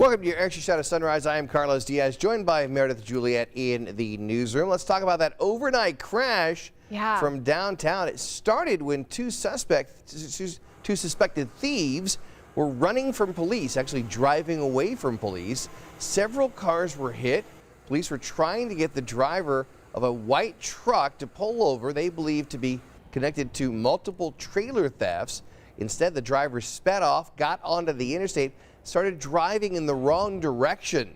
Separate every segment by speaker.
Speaker 1: Welcome to your Extra Shot of Sunrise. I am Carlos Diaz, joined by Meredith Juliet in the newsroom. Let's talk about that overnight crash from downtown. It started when two suspected thieves were running from police, actually driving away from police. Several cars were hit. Police were trying to get the driver of a white truck to pull over, they believe to be connected to multiple trailer thefts. Instead, the driver sped off, got onto the interstate, started driving in the wrong direction.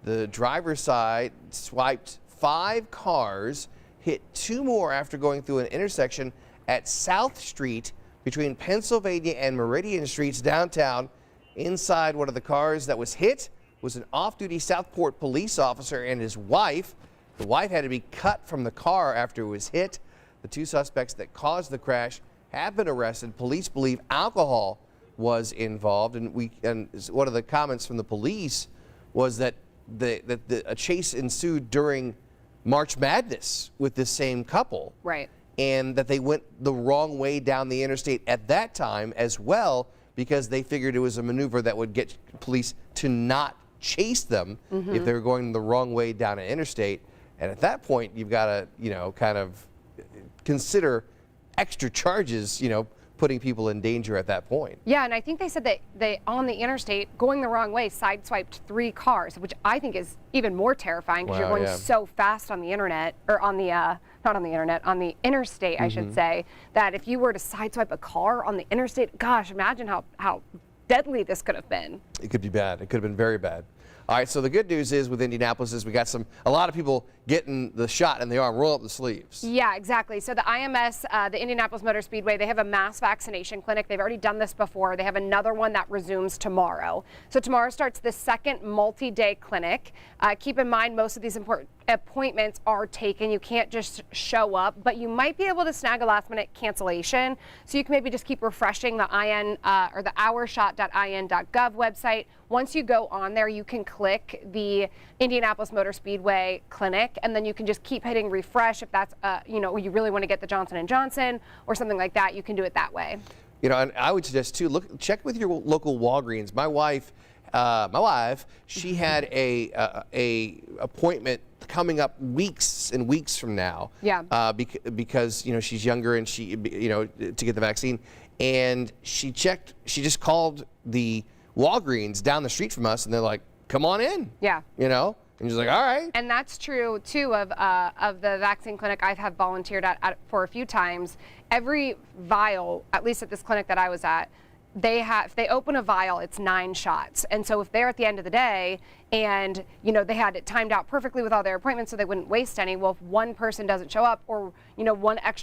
Speaker 1: The driver's side swiped 5 cars, hit 2 more after going through an intersection at South Street between Pennsylvania and Meridian Streets downtown. Inside one of the cars that was hit was an off-duty Southport police officer and his wife. The wife had to be cut from the car after it was hit. The 2 suspects that caused the crash have been arrested. Police believe alcohol was involved, and one of the comments from the police was that a chase ensued during March Madness with this same couple,
Speaker 2: right? And
Speaker 1: that they went the wrong way down the interstate at that time as well, because they figured it was a maneuver that would get police to not chase them if they were going the wrong way down an interstate. And at that point, you've got to, kind of consider extra charges, putting people in danger at that point.
Speaker 2: Yeah, and I think they said that they, on the interstate, going the wrong way, sideswiped 3 cars, which I think is even more terrifying because you're going so fast on the internet, or on the, not on the internet, on the interstate, I should say, that if you were to sideswipe a car on the interstate, gosh, imagine how deadly this could have been. It
Speaker 1: could be bad. It could have been very bad. All right, so the good news is with Indianapolis is we got a lot of people getting the shot in the arm. Roll up the sleeves.
Speaker 2: Yeah, exactly. So the IMS, the Indianapolis Motor Speedway, they have a mass vaccination clinic. They've already done this before. They have another one that resumes tomorrow. So tomorrow starts the second multi-day clinic. Keep in mind, most of these important appointments are taken. You can't just show up, but you might be able to snag a last-minute cancellation. So you can maybe just keep refreshing the or the ourshot.in.gov website. Once you go on there, you can click the Indianapolis Motor Speedway clinic, and then you can just keep hitting refresh if that's, you really want to get the Johnson & Johnson or something like that. You can do it that way.
Speaker 1: And I would suggest too, check with your local Walgreens. My wife, she had a appointment coming up weeks and weeks from now.
Speaker 2: Yeah.
Speaker 1: Because she's younger and she to get the vaccine, and she just called the Walgreens down the street from us, and they're like, "Come on in."
Speaker 2: Yeah.
Speaker 1: And she's like, "All right."
Speaker 2: And that's true too of the vaccine clinic I have volunteered at for a few times. Every vial, at least at this clinic that I was at, if they open a vial, it's 9 shots. And so if they're at the end of the day and, they had it timed out perfectly with all their appointments so they wouldn't waste any, well, if one person doesn't show up or,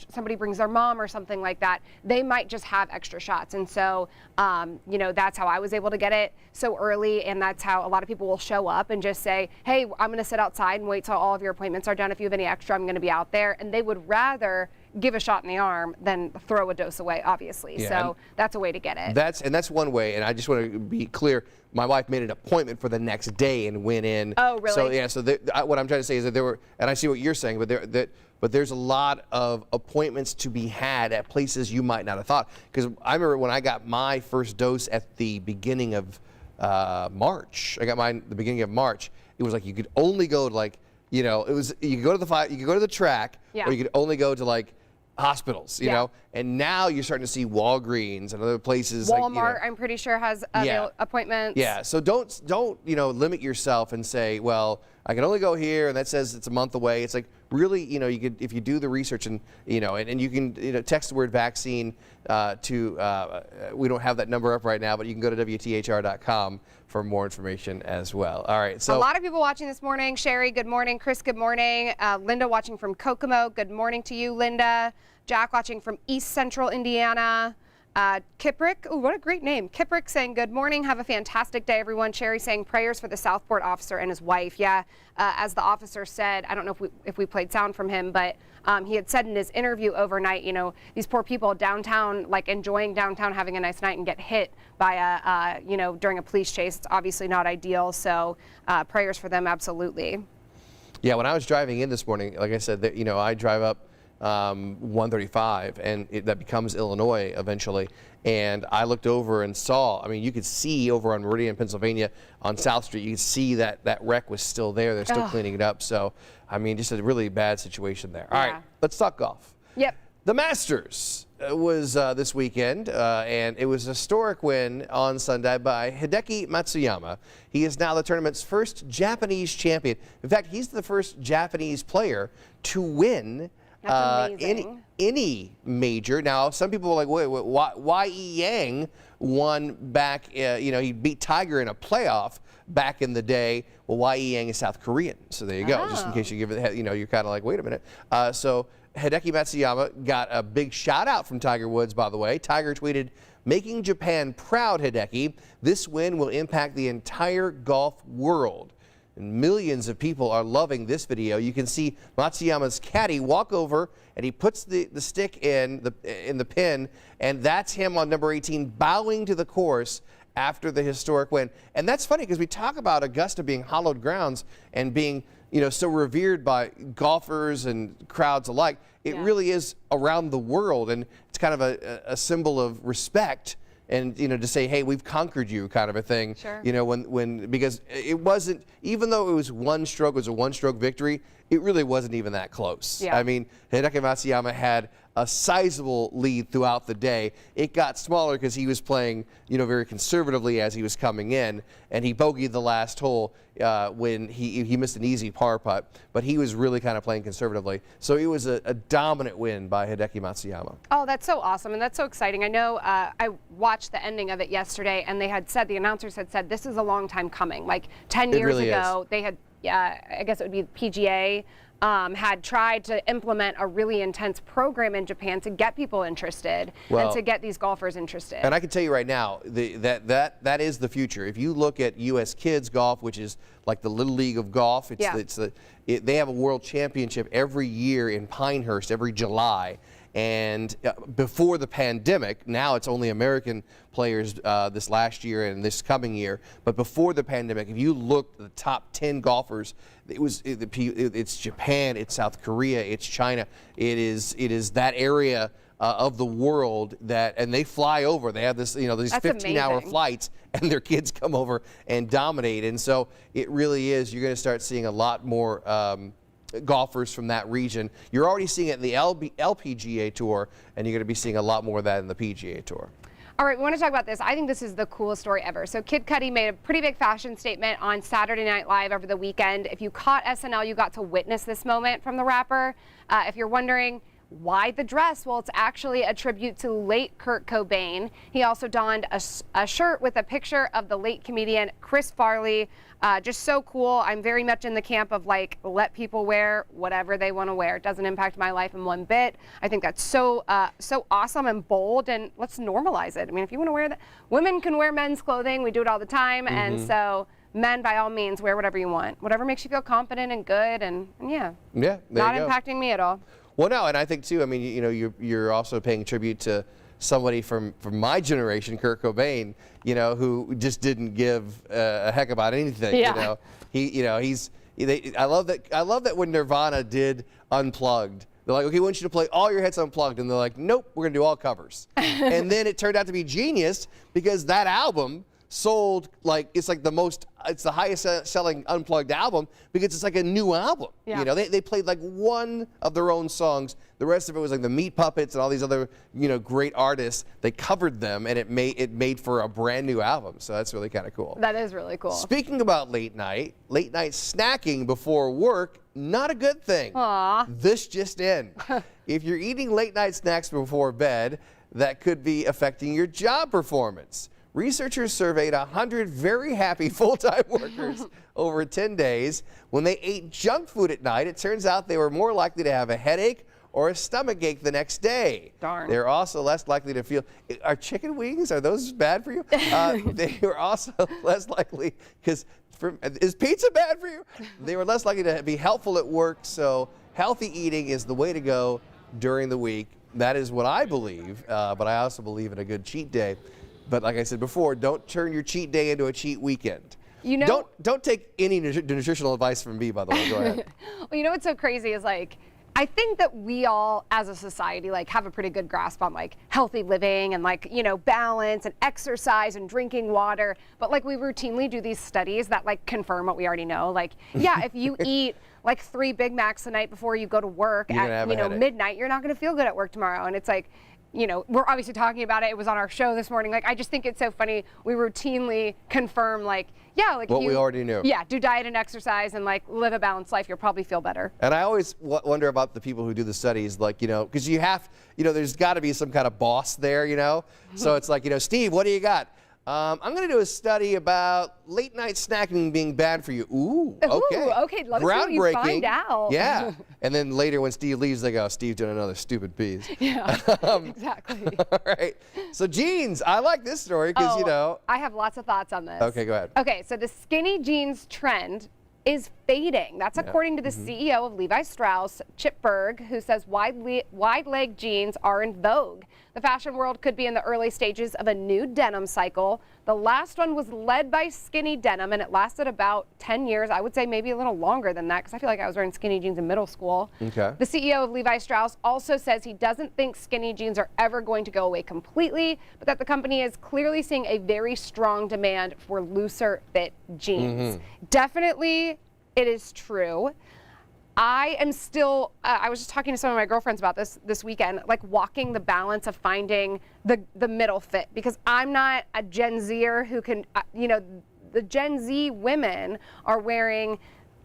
Speaker 2: somebody brings their mom or something like that, they might just have extra shots. And so, that's how I was able to get it so early. And that's how a lot of people will show up and just say, "Hey, I'm going to sit outside and wait till all of your appointments are done. If you have any extra, I'm going to be out there." And they would rather give a shot in the arm than throw a dose away, obviously. Yeah, so that's a way to get it.
Speaker 1: That's one way. And I just want to be clear. My wife made an appointment for the next day and went in.
Speaker 2: Oh, really?
Speaker 1: So yeah. So what I'm trying to say is that there were, and I see what you're saying, but there's a lot of appointments to be had at places you might not have thought. Because I remember when I got my first dose at the beginning of March. I got mine the beginning of March. It was like you could only go to you could go to the track, or you could only go to hospitals, you know, and now you're starting to see Walgreens and other places.
Speaker 2: Walmart, I'm pretty sure has appointments.
Speaker 1: Yeah, so don't limit yourself and say, well, I can only go here, and that says it's a month away. It's like, really, you could, if you do the research and and you can text the word vaccine to we don't have that number up right now, but you can go to WTHR.com for more information as well. All right, so
Speaker 2: a lot of people watching this morning. Sherry, good morning. Chris, good morning. Linda watching from Kokomo, good morning to you, Linda. Jack watching from East Central Indiana. Kiprick, oh, what a great name. Kiprick saying, good morning, have a fantastic day, everyone. Sherry saying prayers for the Southport officer and his wife. Yeah, as the officer said, I don't know if we played sound from him, but he had said in his interview overnight, these poor people downtown, enjoying downtown, having a nice night, and get hit by during a police chase. It's obviously not ideal, so prayers for them, absolutely.
Speaker 1: Yeah, when I was driving in this morning, like I said, I drive up 135, and that becomes Illinois eventually. And I looked over and saw, I mean, you could see over on Meridian, Pennsylvania, on South Street, you could see that wreck was still there. They're still cleaning it up. So, I mean, just a really bad situation there. All right, let's talk golf.
Speaker 2: Yep.
Speaker 1: The Masters was this weekend, and it was a historic win on Sunday by Hideki Matsuyama. He is now the tournament's first Japanese champion. In fact, he's the first Japanese player to win any major. Now, some people are like, wait, Y.E. Yang won back, he beat Tiger in a playoff back in the day. Well, Y.E. Yang is South Korean, so there you go. Just in case you give it, you're kind of like, wait a minute. So Hideki Matsuyama got a big shout out from Tiger Woods, by the way. Tiger tweeted, "Making Japan proud, Hideki. This win will impact the entire golf world." And millions of people are loving this video. You can see Matsuyama's caddy walk over, and he puts the stick in the pin, and that's him on number 18 bowing to the course after the historic win. And that's funny because we talk about Augusta being hallowed grounds and being so revered by golfers and crowds alike. It really is around the world, and it's kind of a symbol of respect. And to say, hey, we've conquered you, kind of a thing.
Speaker 2: Sure.
Speaker 1: Because it wasn't, even though it was one stroke, it was a one-stroke victory, it really wasn't even that close.
Speaker 2: Yeah.
Speaker 1: I mean, Hideki Matsuyama had a sizable lead throughout the day. It got smaller because he was playing, very conservatively as he was coming in, and he bogeyed the last hole when he missed an easy par putt, but he was really kind of playing conservatively. So it was a dominant win by Hideki Matsuyama.
Speaker 2: Oh, that's so awesome, and that's so exciting. I know I watched the ending of it yesterday, and the announcers had said this is a long time coming. Like 10 years ago, they had, I guess it would be PGA, had tried to implement a really intense program in Japan to get people interested and to get these golfers interested.
Speaker 1: And I can tell you right now, that is the future. If you look at U.S. kids golf, which is like the Little League of golf, they have a world championship every year in Pinehurst every July. And before the pandemic, now it's only American players this last year and this coming year. But before the pandemic, if you look at the top 10 golfers, it's Japan, it's South Korea, it's China. It is that area of the world and they fly over. They have this, these 15-hour flights, and their kids come over and dominate. And so it really is. You're going to start seeing a lot more golfers from that region. You're already seeing it in the LPGA Tour, and you're going to be seeing a lot more of that in the PGA Tour.
Speaker 2: All right, we want to talk about this. I think this is the coolest story ever. So Kid Cudi made a pretty big fashion statement on Saturday Night Live over the weekend. If you caught SNL, you got to witness this moment from the rapper. If you're wondering why the dress, well, it's actually a tribute to late Kurt Cobain. He also donned a shirt with a picture of the late comedian Chris Farley. Just so cool. I'm very much in the camp of like, let people wear whatever they want to wear. It doesn't impact my life in one bit. I think that's so awesome and bold, and let's normalize it. I mean, if you want to wear that, women can wear men's clothing. We do it all the time, and so men, by all means, wear whatever you want. Whatever makes you feel confident and good, and not impacting me at all.
Speaker 1: Well, no, and I think too, I mean, you're also paying tribute to somebody from my generation, Kurt Cobain, who just didn't give a heck about anything.
Speaker 2: Yeah.
Speaker 1: I love that when Nirvana did Unplugged, they're like, okay, we want you to play all your hits unplugged, and they're like, nope, we're gonna do all covers. And then it turned out to be genius because that album sold it's the highest selling unplugged album because it's like a new album.
Speaker 2: Yeah.
Speaker 1: They played like one of their own songs. The rest of it was like the Meat Puppets and all these other great artists. They covered them, and it made for a brand new album. So that's really kind of cool.
Speaker 2: That is really cool.
Speaker 1: Speaking about late night snacking before work, not a good thing.
Speaker 2: Aww.
Speaker 1: This just in. If you're eating late night snacks before bed, that could be affecting your job performance. Researchers surveyed 100 very happy full-time workers over 10 days. When they ate junk food at night, it turns out they were more likely to have a headache or a stomach ache the next day.
Speaker 2: Darn.
Speaker 1: They're also less likely to feel, are chicken wings, are those bad for you? They were also less likely, is pizza bad for you? They were less likely to be helpful at work, so healthy eating is the way to go during the week. That is what I believe, but I also believe in a good cheat day. But like I said before, don't turn your cheat day into a cheat weekend. Don't take any nutritional advice from me, by the way. Go ahead.
Speaker 2: Well, what's so crazy is like I think that we all, as a society, like have a pretty good grasp on like healthy living and like, you know, balance and exercise and drinking water. But like we routinely do these studies that like confirm what we already know. Like, yeah, if you eat like 3 Big Macs the night before you go to work at, you know, midnight, you're not going to feel good at work tomorrow. And it's like, you know, we're obviously talking about it. It was on our show this morning. Like, I just think it's so funny. We routinely confirm, like, yeah, like
Speaker 1: what we already knew.
Speaker 2: Yeah, do diet and exercise and like live a balanced life. You'll probably feel better.
Speaker 1: And I always wonder about the people who do the studies, like, you know, because you have, you know, there's got to be some kind of boss there, you know. So it's like, you know, Steve, what do you got? I'm going to do a study about late night snacking being bad for you. Ooh, okay.
Speaker 2: Ooh, okay, let us know what you find out.
Speaker 1: Yeah. And then later when Steve leaves, they go, Steve doing another stupid piece.
Speaker 2: Yeah, exactly.
Speaker 1: All right. So jeans, I like this story because, you know.
Speaker 2: I have lots of thoughts on this.
Speaker 1: Okay, go ahead.
Speaker 2: Okay, so the skinny jeans trend is fading. That's according to the CEO of Levi Strauss, Chip Bergh, who says wide leg jeans are in vogue. The fashion world could be in the early stages of a new denim cycle. The last one was led by skinny denim, and it lasted about 10 years. I would say maybe a little longer than that, because I feel like I was wearing skinny jeans in middle school.
Speaker 1: Okay.
Speaker 2: The CEO of Levi Strauss also says he doesn't think skinny jeans are ever going to go away completely, but that the company is clearly seeing a very strong demand for looser fit jeans. Definitely, it is true. I am still, I was just talking to some of my girlfriends about this weekend, like walking the balance of finding the middle fit, because I'm not a Gen Zer who can, you know, the Gen Z women are wearing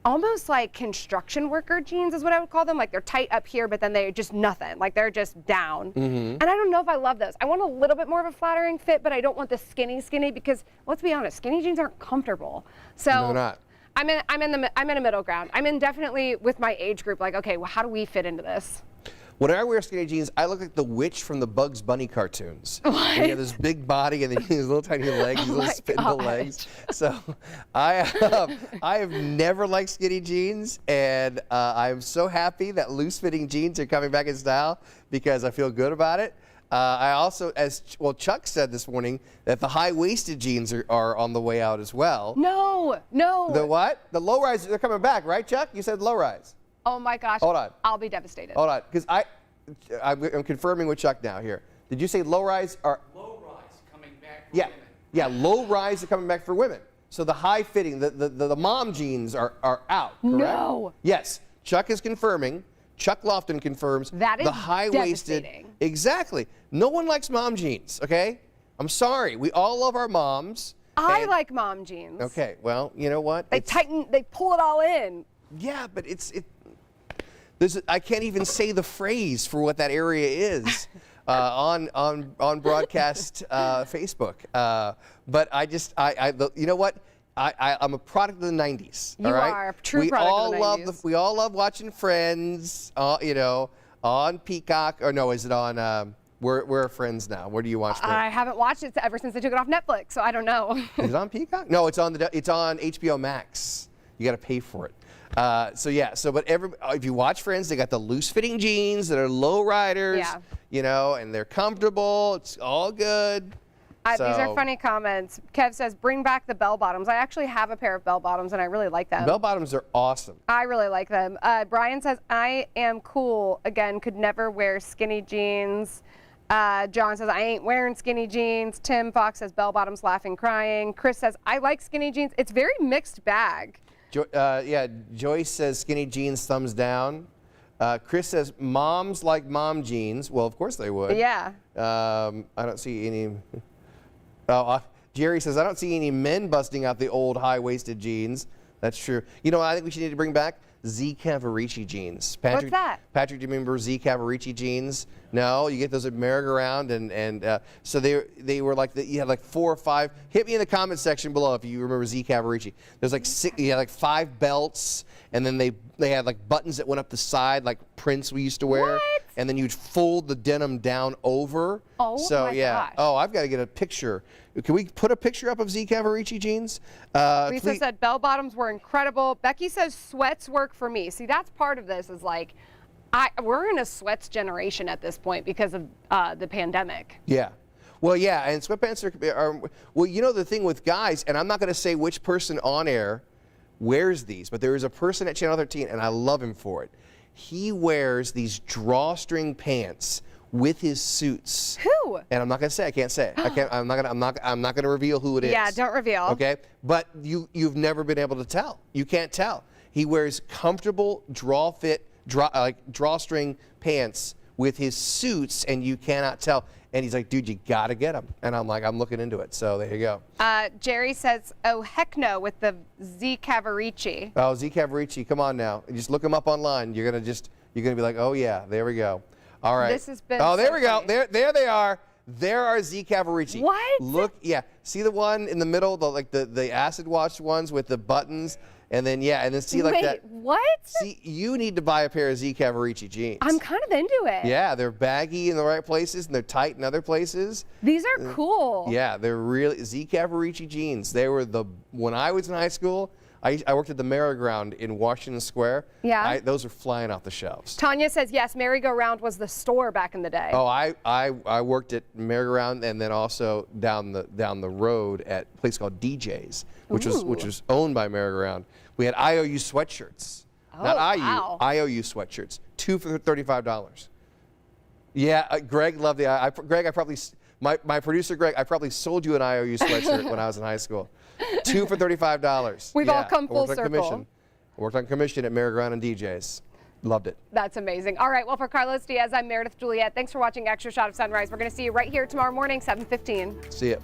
Speaker 2: almost like construction worker jeans is what I would call them. Like they're tight up here, but then they're just nothing. Like they're just down. And I don't know if I love those. I want a little bit more of a flattering fit, but I don't want the skinny because let's be honest, skinny jeans aren't comfortable. So
Speaker 1: No, they're not.
Speaker 2: I'm in a middle ground. I'm in definitely with my age group, like, okay, well, how do we fit into this?
Speaker 1: When I wear skinny jeans, I look like the witch from the Bugs Bunny cartoons.
Speaker 2: What?
Speaker 1: You have this big body and then these little tiny legs, these little spindle legs. So I have never liked skinny jeans, and I'm so happy that loose-fitting jeans are coming back in style because I feel good about it. I also, as well, Chuck said this morning that the high-waisted jeans are on the way out as well.
Speaker 2: No.
Speaker 1: The what? The low-rise, they're coming back, right, Chuck? You said low-rise.
Speaker 2: Oh my gosh.
Speaker 1: Hold on.
Speaker 2: I'll be devastated.
Speaker 1: Hold on, because I'm confirming with Chuck now here. Did you say low-rise or?
Speaker 3: Low-rise coming back for women.
Speaker 1: Yeah, low-rise are coming back for women. So the high-fitting, the mom jeans are out, correct?
Speaker 2: No.
Speaker 1: Yes, Chuck is confirming. Chuck Lofton confirms
Speaker 2: that is
Speaker 1: the high-waisted.
Speaker 2: devastating.
Speaker 1: Exactly. No one likes mom jeans, okay? I'm sorry. We all love our moms.
Speaker 2: I like mom jeans.
Speaker 1: Okay, well, you know what?
Speaker 2: They tighten, they pull it all in.
Speaker 1: Yeah, but I can't even say the phrase for what that area is on broadcast Facebook. But you know what? I'm a product of the 90s.
Speaker 2: You are a true product of the 90s.
Speaker 1: We all love watching Friends, you know, on Peacock. Or no, is it on, we're Friends now. Where do you watch Friends?
Speaker 2: I haven't watched it ever since they took it off Netflix, so I don't know.
Speaker 1: Is it on Peacock? No, it's on HBO Max. You got to pay for it. But if you watch Friends, they got the loose-fitting jeans that are low riders, you know, and they're comfortable. It's all good.
Speaker 2: These are funny comments. Kev says, bring back the bell bottoms. I actually have a pair of bell bottoms, and I really like them.
Speaker 1: Bell bottoms are awesome.
Speaker 2: I really like them. Brian says, I am cool. Again, could never wear skinny jeans. John says, I ain't wearing skinny jeans. Tim Fox says, bell bottoms, laughing, crying. Chris says, I like skinny jeans. It's very mixed bag.
Speaker 1: Joyce says skinny jeans, thumbs down. Chris says moms like mom jeans. Well, of course they would.
Speaker 2: Yeah.
Speaker 1: I don't see any. Jerry says I don't see any men busting out the old high-waisted jeans. That's true. You know, I think we should need to bring back Z Cavaricci jeans. Patrick,
Speaker 2: what's that?
Speaker 1: Patrick, do you remember Z Cavaricci jeans? No, you get those at merry-go-round, and so they were like you had like 4 or 5. Hit me in the comment section below if you remember Z Cavaricci. There's like 6. You had like 5 belts, and then they had like buttons that went up the side like Prince we used to wear.
Speaker 2: What?
Speaker 1: And then you'd fold the denim down over.
Speaker 2: Oh my gosh.
Speaker 1: Oh, I've got to get a picture. Can we put a picture up of Z Cavaricci jeans?
Speaker 2: Lisa said bell bottoms were incredible. Becky says sweats work for me. See, that's part of this is like, we're in a sweats generation at this point because of the pandemic.
Speaker 1: Yeah. Well, yeah, and sweatpants are, well, you know the thing with guys, and I'm not going to say which person on air wears these, but there is a person at Channel 13, and I love him for it. He wears these drawstring pants with his suits.
Speaker 2: Who?
Speaker 1: And I'm not gonna say. I can't say it. I can't. I'm not gonna reveal who it is.
Speaker 2: Yeah, don't reveal.
Speaker 1: Okay. But you've never been able to tell. You can't tell. He wears comfortable drawstring pants with his suits, and you cannot tell. And he's like, dude, you gotta get him. And I'm like, I'm looking into it. So there you go.
Speaker 2: Jerry says, oh heck no, with the Z Cavarici.
Speaker 1: Oh, Z Cavarici, come on now. You just look him up online. You're gonna be like, oh yeah, there we go. All right.
Speaker 2: This has been.
Speaker 1: Oh, there
Speaker 2: so
Speaker 1: we go.
Speaker 2: funny.
Speaker 1: There they are. There are Z Cavarici.
Speaker 2: What?
Speaker 1: Look, yeah. See the one in the middle, the acid wash ones with the buttons, and then and then see like
Speaker 2: Wait,
Speaker 1: that.
Speaker 2: what?
Speaker 1: See, you need to buy a pair of Z Cavarici jeans.
Speaker 2: I'm kind of into it.
Speaker 1: Yeah, they're baggy in the right places and they're tight in other places.
Speaker 2: These are cool.
Speaker 1: Yeah, they're really Z Cavarici jeans. They were when I was in high school. I worked at the Merry-Go-Round in Washington Square.
Speaker 2: Yeah.
Speaker 1: Those are flying off the shelves.
Speaker 2: Tanya says, yes, Merry-Go-Round was the store back in the day.
Speaker 1: Oh, I worked at Merry-Go-Round and then also down the road at a place called DJ's, which was owned by Merry-Go-Round. We had IOU sweatshirts. Not IU,
Speaker 2: wow.
Speaker 1: IOU sweatshirts. 2 for $35. Yeah, Greg loved the Greg, my producer Greg, I probably sold you an IOU sweatshirt when I was in high school. 2 for $35.
Speaker 2: We've all come full circle.
Speaker 1: Worked on commission at Merry-Go-Round and DJ's. Loved it.
Speaker 2: That's amazing. All right, well, for Carlos Diaz, I'm Meredith Juliet. Thanks for watching Extra Shot of Sunrise. We're going to see you right here tomorrow morning, 7:15.
Speaker 1: See ya.